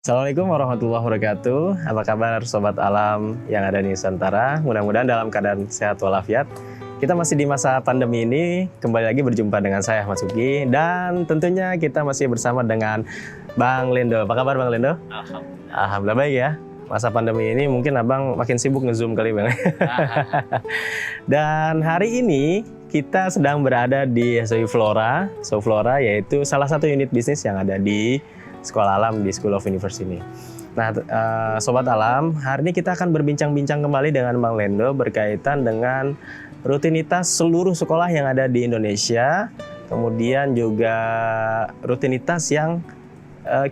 Assalamualaikum warahmatullahi wabarakatuh. Apa kabar Sobat Alam yang ada di Nusantara? Mudah-mudahan dalam keadaan sehat walafiat. Kita masih di masa pandemi ini, kembali lagi berjumpa dengan saya Ahmad Suki. Dan tentunya kita masih bersama dengan Bang Lendo. Apa kabar Bang Lendo? Alhamdulillah baik ya. Masa pandemi ini mungkin Abang makin sibuk nge-zoom kali Bang. Dan hari ini kita sedang berada di Soiflora. Soiflora yaitu salah satu unit bisnis yang ada di Sekolah Alam di School of Universe ini. Nah, Sobat Alam, hari ini kita akan berbincang-bincang kembali dengan Bang Lendo berkaitan dengan rutinitas seluruh sekolah yang ada di Indonesia, kemudian juga rutinitas yang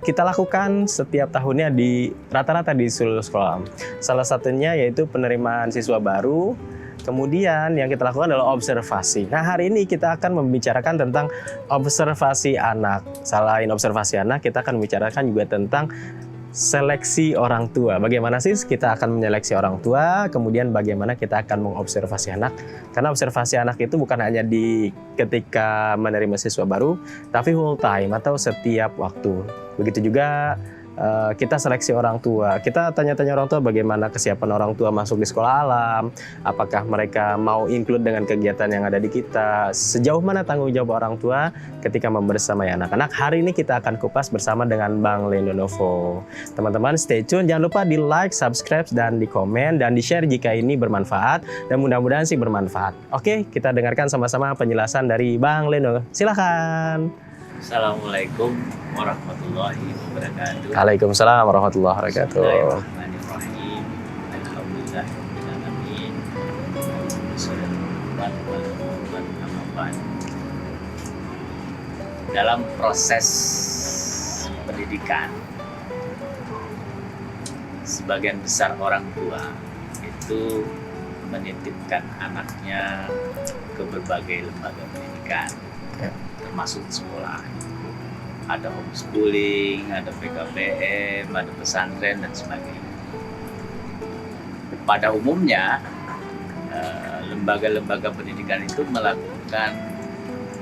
kita lakukan setiap tahunnya di rata-rata di seluruh sekolah. Salah satunya yaitu penerimaan siswa baru. Kemudian yang kita lakukan adalah observasi. Nah, hari ini kita akan membicarakan tentang observasi anak. Selain observasi anak, kita akan membicarakan juga tentang seleksi orang tua. Bagaimana sih kita akan menyeleksi orang tua, kemudian bagaimana kita akan mengobservasi anak. Karena observasi anak itu bukan hanya di ketika menerima siswa baru, tapi full time atau setiap waktu. Begitu juga kita seleksi orang tua. Kita tanya-tanya orang tua bagaimana kesiapan orang tua masuk di sekolah alam, apakah mereka mau include dengan kegiatan yang ada di kita, sejauh mana tanggung jawab orang tua ketika membersamai anak-anak. Hari ini kita akan kupas bersama dengan Bang Lendo Novo. Teman-teman stay tune, jangan lupa di like, subscribe, dan di komen, dan di share jika ini bermanfaat, dan mudah-mudahan sih bermanfaat. Oke, kita dengarkan sama-sama penjelasan dari Bang Lendo. Silahkan. Assalamualaikum warahmatullahi wabarakatuh. Waalaikumsalam warahmatullahi wabarakatuh. Bismillahirrahmanirrahim. Alhamdulillahirrahmanirrahim. Dalam proses pendidikan, sebagian besar orang tua itu menitipkan anaknya ke berbagai lembaga pendidikan, termasuk sekolah. Ada homeschooling, ada PKBM, ada pesantren, dan sebagainya. Pada umumnya, lembaga-lembaga pendidikan itu melakukan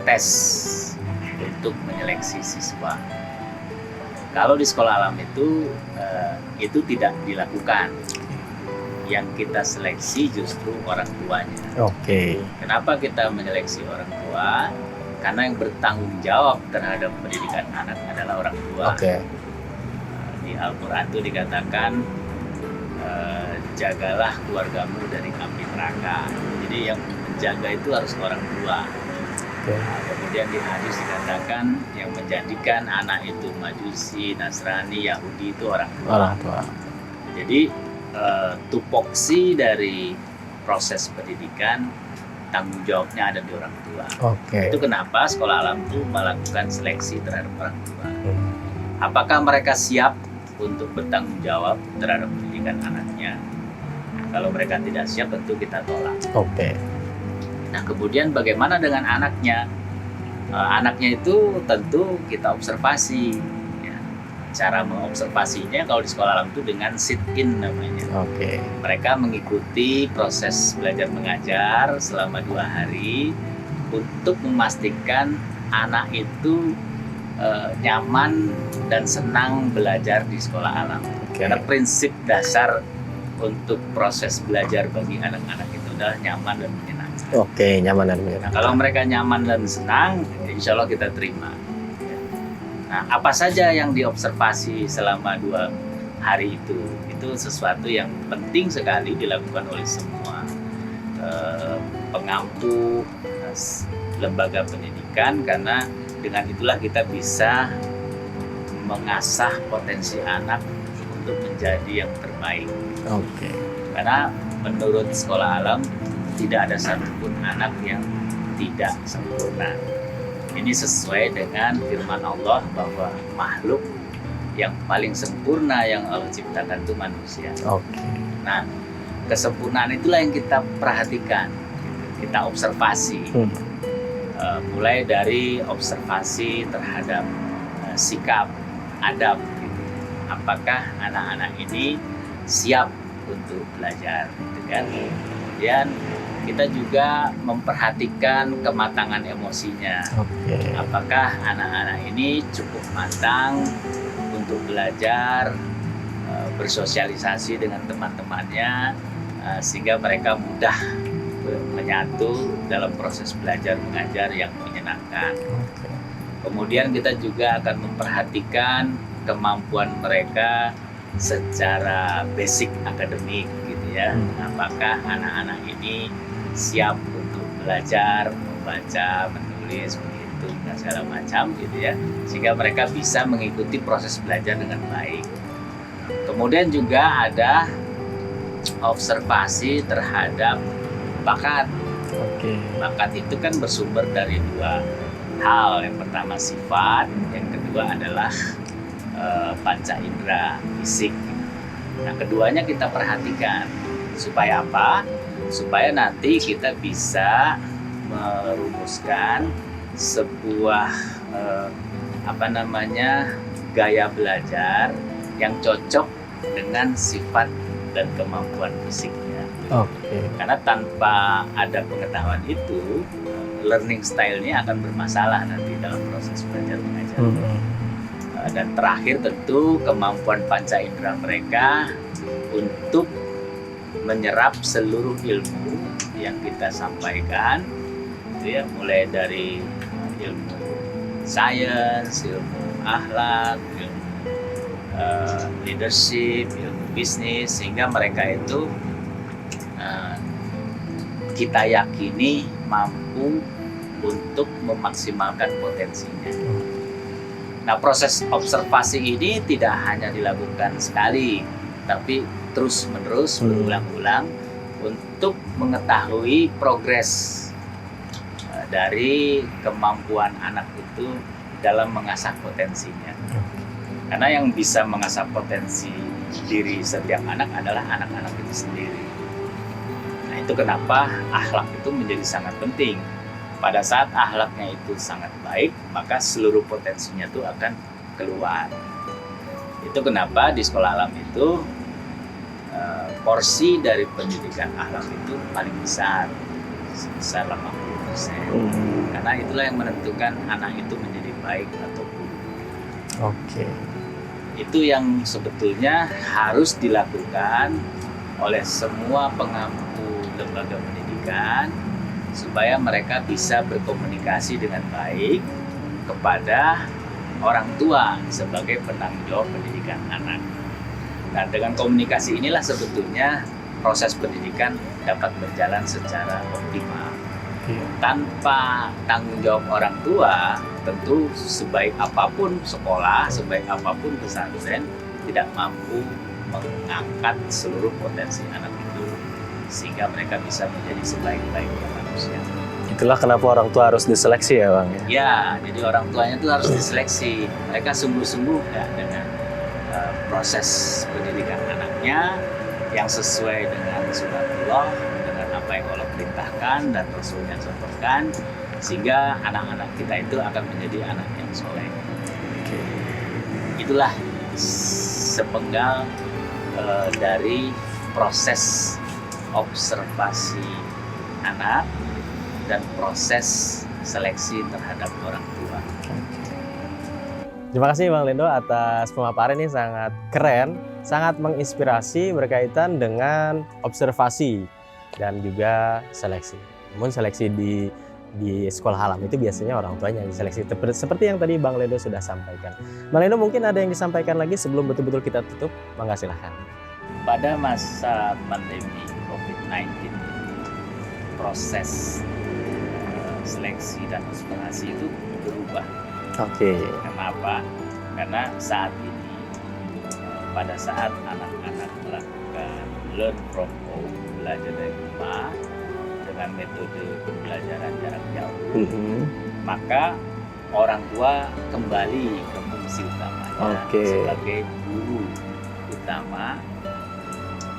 tes untuk menyeleksi siswa. Kalau di sekolah alam itu tidak dilakukan. Yang kita seleksi justru orang tuanya. Oke. Kenapa kita menyeleksi orang tua? Karena yang bertanggung jawab terhadap pendidikan anak adalah orang tua. Oke. Di Al-Quran itu dikatakan, jagalah keluargamu dari api neraka. Jadi yang menjaga itu harus orang tua. Oke. Kemudian di hadis dikatakan yang menjadikan anak itu Majusi, Nasrani, Yahudi itu orang tua. Orang tua. Jadi tupoksi dari proses pendidikan, tanggung jawabnya ada di orang tua. Oke. Itu kenapa sekolah alam itu melakukan seleksi terhadap orang tua. Apakah mereka siap untuk bertanggung jawab terhadap pendidikan anaknya? Kalau mereka tidak siap, tentu kita tolak. Oke. Nah, kemudian bagaimana dengan anaknya? Anaknya itu tentu kita observasi. Ya. Cara mengobservasinya kalau di sekolah alam itu dengan sit-in namanya. Oke. Mereka mengikuti proses belajar mengajar selama 2 hari untuk memastikan anak itu nyaman dan senang belajar di sekolah alam. Oke. Karena prinsip dasar untuk proses belajar bagi anak-anak itu adalah nyaman dan menyenangkan. Oke, nyaman dan Nah, menyenangkan. kalau mereka nyaman dan senang, insya Allah kita terima. Nah, apa saja yang diobservasi selama 2 hari itu sesuatu yang penting sekali dilakukan oleh semua pengampu lembaga pendidikan, karena dengan itulah kita bisa mengasah potensi anak untuk menjadi yang terbaik. Oke. Karena menurut sekolah alam tidak ada satupun anak yang tidak sempurna. Ini sesuai dengan firman Allah bahwa makhluk yang paling sempurna yang Allah ciptakan itu manusia. Oke. Nah, kesempurnaan itulah yang kita perhatikan, kita observasi. Mulai dari observasi terhadap sikap, adab. Apakah anak-anak ini siap untuk belajar, gitu kan? Kemudian kita juga memperhatikan kematangan emosinya. Oke. Apakah anak-anak ini cukup matang untuk belajar, bersosialisasi dengan teman-temannya, sehingga mereka mudah menyatu dalam proses belajar mengajar yang menyenangkan. Kemudian kita juga akan memperhatikan kemampuan mereka secara basic akademik gitu ya. Apakah anak-anak ini siap untuk belajar, membaca, menulis, begitu dan segala macam gitu ya. Sehingga mereka bisa mengikuti proses belajar dengan baik. Kemudian juga ada observasi terhadap bakat. Bakat itu kan bersumber dari dua hal. Yang pertama sifat, yang kedua adalah panca indera, fisik. Nah, keduanya kita perhatikan. Supaya apa? Supaya nanti kita bisa merumuskan sebuah gaya belajar yang cocok dengan sifat dan kemampuan fisiknya. Karena tanpa ada pengetahuan itu, learning style-nya akan bermasalah nanti dalam proses belajar mengajar. Dan terakhir tentu kemampuan panca indera mereka untuk menyerap seluruh ilmu yang kita sampaikan, itu ya, mulai dari ilmu sains, ilmu akhlak, ilmu leadership, ilmu bisnis, sehingga mereka itu kita yakini mampu untuk memaksimalkan potensinya. Nah, proses observasi ini tidak hanya dilakukan sekali, tapi terus-menerus berulang-ulang untuk mengetahui progres dari kemampuan anak itu dalam mengasah potensinya. Karena yang bisa mengasah potensi diri setiap anak adalah anak-anak itu sendiri. Nah, itu kenapa akhlak itu menjadi sangat penting. Pada saat akhlaknya itu sangat baik, maka seluruh potensinya itu akan keluar. Itu kenapa di sekolah alam itu porsi dari pendidikan akhlak itu paling besar, sebesar 80%. Karena itulah yang menentukan anak itu menjadi baik atau buruk. Itu yang sebetulnya harus dilakukan oleh semua pengampu lembaga pendidikan, supaya mereka bisa berkomunikasi dengan baik kepada orang tua sebagai penanggung jawab pendidikan anak. Nah, dengan komunikasi inilah sebetulnya proses pendidikan dapat berjalan secara optimal. Tanpa tanggung jawab orang tua, tentu sebaik apapun sekolah, sebaik apapun pesantren, tidak mampu mengangkat seluruh potensi anak itu sehingga mereka bisa menjadi sebaik-baiknya manusia. Itulah kenapa orang tua harus diseleksi ya Bang? Ya, jadi orang tuanya itu harus diseleksi. Mereka sungguh-sungguh ya dengan proses pendidikan anaknya yang sesuai dengan sunatullah, dengan apa yang Allah perintahkan dan Rasulnya contohkan, sehingga anak-anak kita itu akan menjadi anak yang soleh. Itulah sepenggal dari proses observasi anak dan proses seleksi terhadap orang tua. Terima kasih Bang Lendo atas pemaparan ini, sangat keren, sangat menginspirasi berkaitan dengan observasi dan juga seleksi. Namun seleksi di sekolah alam itu biasanya orang tuanya yang diseleksi, seperti yang tadi Bang Lendo sudah sampaikan. Bang Lendo, mungkin ada yang disampaikan lagi sebelum betul-betul kita tutup? Mangga silahkan. Pada masa pandemi COVID-19, proses seleksi dan observasi itu berubah. Kenapa? Karena saat ini, pada saat anak-anak melakukan learn from home, belajar dari rumah dengan metode pembelajaran jarak jauh, maka orang tua kembali ke fungsi utamanya sebagai guru utama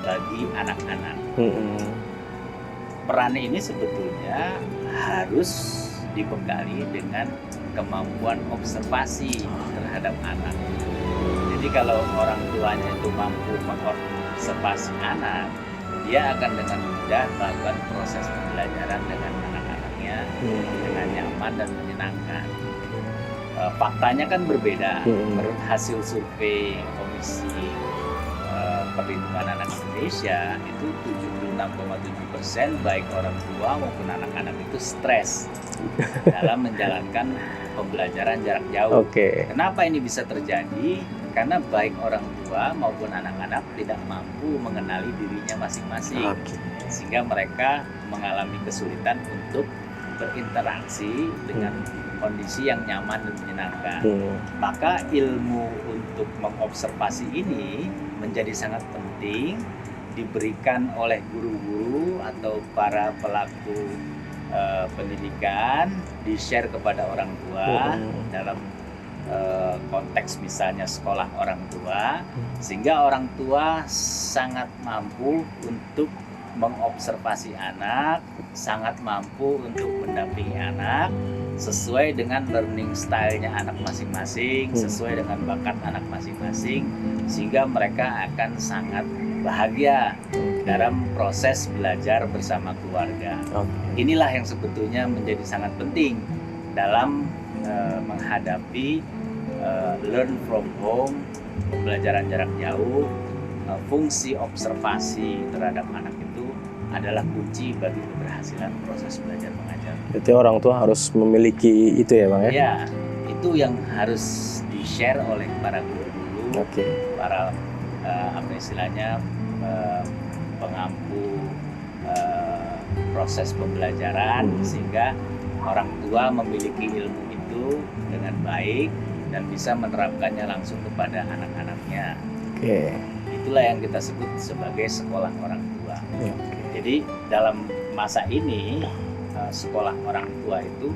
bagi anak-anak. Peran ini sebetulnya harus dibekali dengan kemampuan observasi terhadap anak. Jadi kalau orang tuanya itu mampu mengobservasi anak, dia akan dengan mudah melakukan proses pembelajaran dengan anak-anaknya dengan nyaman dan menyenangkan. faktanya kan berbeda. Menurut hasil survei Komisi Perlindungan Anak Indonesia itu 76,7% baik orang tua maupun anak-anak itu stres dalam menjalankan pembelajaran jarak jauh. Kenapa ini bisa terjadi? Karena baik orang tua maupun anak-anak tidak mampu mengenali dirinya masing-masing, sehingga mereka mengalami kesulitan untuk berinteraksi dengan kondisi yang nyaman dan menyenangkan. Maka ilmu untuk mengobservasi ini menjadi sangat penting diberikan oleh guru-guru atau para pelaku pendidikan, di-share kepada orang tua dalam konteks misalnya sekolah orang tua, sehingga orang tua sangat mampu untuk mengobservasi anak, sangat mampu untuk mendampingi anak sesuai dengan learning style-nya anak masing-masing, sesuai dengan bakat anak masing-masing, sehingga mereka akan sangat bahagia dalam proses belajar bersama keluarga. Inilah yang sebetulnya menjadi sangat penting dalam menghadapi learn from home, pembelajaran jarak jauh. Fungsi observasi terhadap anak itu adalah kunci bagi keberhasilan proses belajar mengajar. Jadi orang tua harus memiliki itu ya Bang ya? Ya, itu yang harus di-share oleh para guru-guru, para apa istilahnya pengampu proses pembelajaran, sehingga orang tua memiliki ilmu itu dengan baik dan bisa menerapkannya langsung kepada anak-anaknya. Itulah yang kita sebut sebagai sekolah orang tua. Jadi dalam masa ini sekolah orang tua itu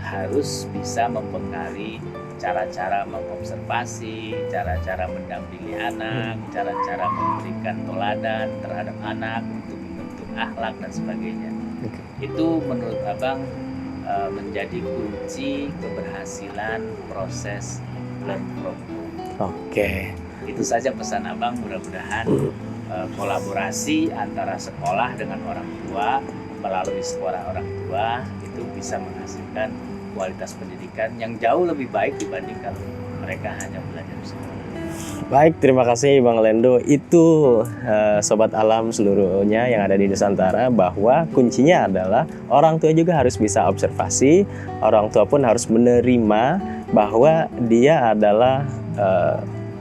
harus bisa membekali cara-cara mengobservasi, cara-cara mendampingi anak, cara-cara memberikan teladan terhadap anak untuk membentuk akhlak dan sebagainya. Itu menurut Abang menjadi kunci keberhasilan proses learn from home. Itu saja pesan Abang, mudah-mudahan kolaborasi antara sekolah dengan orang tua melalui sekolah orang tua itu bisa menghasilkan kualitas pendidikan yang jauh lebih baik dibanding kalau mereka hanya belajar di sekolah. Baik, terima kasih Bang Lendo. Itu Sobat Alam seluruhnya yang ada di Nusantara, bahwa kuncinya adalah orang tua juga harus bisa observasi, orang tua pun harus menerima bahwa dia adalah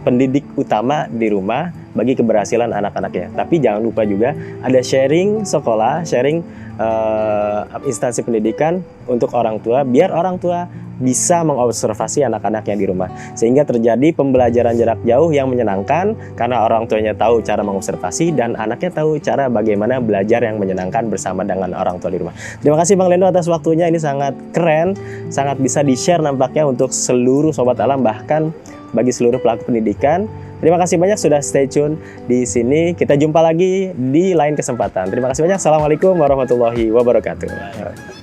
pendidik utama di rumah bagi keberhasilan anak-anaknya. Tapi jangan lupa juga ada sharing sekolah, sharing instansi pendidikan untuk orang tua, biar orang tua bisa mengobservasi anak-anaknya di rumah, sehingga terjadi pembelajaran jarak jauh yang menyenangkan karena orang tuanya tahu cara mengobservasi dan anaknya tahu cara bagaimana belajar yang menyenangkan bersama dengan orang tua di rumah. Terima kasih Bang Lendo atas waktunya, ini sangat keren, sangat bisa di-share nampaknya untuk seluruh Sobat Alam, bahkan bagi seluruh pelaku pendidikan. Terima kasih banyak sudah stay tune di sini. Kita jumpa lagi di lain kesempatan. Terima kasih banyak. Assalamualaikum warahmatullahi wabarakatuh.